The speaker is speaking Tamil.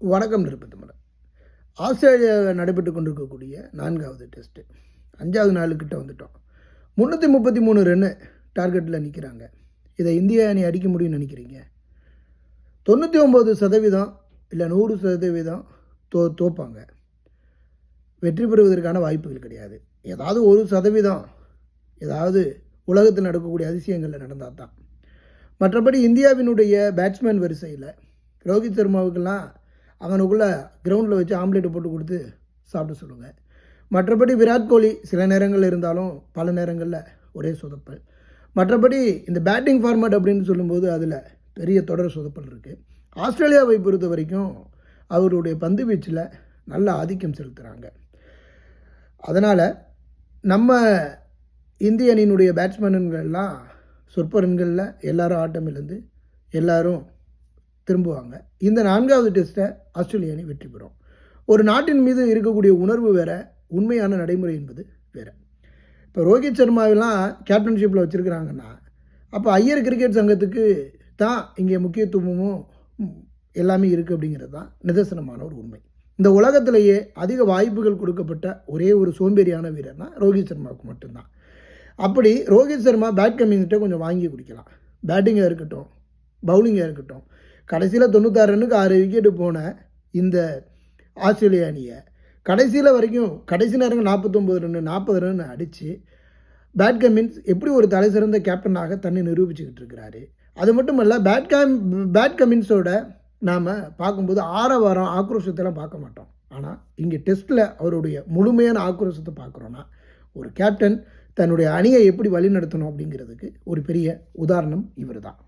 வணக்கம் நிருபத்தமர். ஆஸ்திரேலியாவில் நடைபெற்று கொண்டிருக்கக்கூடிய 4வது டெஸ்ட்டு 5வது நாளுக்கிட்ட வந்துட்டோம். 333 ரன்னு டார்கெட்டில் நிற்கிறாங்க. இதை இந்திய அணி அடிக்க முடியும்னு நினைக்கிறீங்க? 99% இல்லை 100% தோப்பாங்க. வெற்றி பெறுவதற்கான வாய்ப்புகள் கிடையாது. ஏதாவது 1% ஏதாவது உலகத்தில் நடக்கக்கூடிய அதிசயங்களில் நடந்தால் தான். மற்றபடி இந்தியாவினுடைய பேட்ஸ்மேன் வரிசையில் ரோஹித் சர்மாவுக்கெல்லாம் அவனுக்குள்ளே கிரவுண்டில் வச்சு ஆம்லேட்டை போட்டு கொடுத்து சாப்பிட சொல்லுங்கள். மற்றபடி விராட் கோலி சில நேரங்களில் இருந்தாலும் பல நேரங்களில் ஒரே சொதப்பல். மற்றபடி இந்த பேட்டிங் ஃபார்மேட் அப்படின்னு சொல்லும்போது அதில் பெரிய தொடர் சொதப்பல் இருக்குது. ஆஸ்திரேலியாவை பொறுத்த வரைக்கும் அவருடைய பந்து வீச்சில் நல்ல ஆதிக்கம் செலுத்துகிறாங்க. அதனால் நம்ம இந்திய அணியினுடைய பேட்ஸ்மேன்கள்லாம் சொற்ப ரன்களில் எல்லாரும் ஆட்டம் இழந்து எல்லாரும் திரும்புவாங்க. இந்த 4வது டெஸ்ட்டை ஆஸ்திரேலிய அணி வெற்றி பெறும். ஒரு நாட்டின் மீது இருக்கக்கூடிய உணர்வு வேறு, உண்மையான நடைமுறை என்பது வேறு. இப்போ ரோஹித் சர்மாவெல்லாம் கேப்டன்ஷிப்பில் வச்சுருக்கிறாங்கன்னா அப்போ ஐயர் கிரிக்கெட் சங்கத்துக்கு தான் இங்கே முக்கியத்துவமும் எல்லாமே இருக்குது அப்படிங்கிறது தான் நிதர்சனமான ஒரு உண்மை. இந்த உலகத்திலேயே அதிக வாய்ப்புகள் கொடுக்கப்பட்ட ஒரே ஒரு சோம்பேறியான வீரர்னா ரோஹித் சர்மாவுக்கு மட்டும்தான். அப்படி ரோஹித் சர்மா பேட் கம்மிங்கிட்ட கொஞ்சம் வாங்கி குடிக்கலாம். பேட்டிங்காக இருக்கட்டும், பவுலிங்காக இருக்கட்டும். கடைசியில் 96 ரன்னுக்கு 6 விக்கெட்டு போன இந்த ஆஸ்திரேலிய அணியை கடைசியில் வரைக்கும் கடைசி நேரங்கள் 49 ரன்னு 40 ரன் அடித்து பேட் கமின்ஸ் எப்படி ஒரு தலை சிறந்த கேப்டனாக தன்னை நிரூபிச்சுக்கிட்டு இருக்கிறாரு. அது மட்டும் இல்லை, பேட் கமின்ஸோட நாம் பார்க்கும்போது ஆரவாரம் ஆக்ரோஷத்தெல்லாம் பார்க்க மாட்டோம். ஆனால் இங்கே டெஸ்ட்டில் அவருடைய முழுமையான ஆக்ரோஷத்தை பார்க்குறோன்னா ஒரு கேப்டன் தன்னுடைய அணியை எப்படி வழி நடத்தணும் அப்படிங்கிறதுக்கு ஒரு பெரிய உதாரணம் இவர் தான்.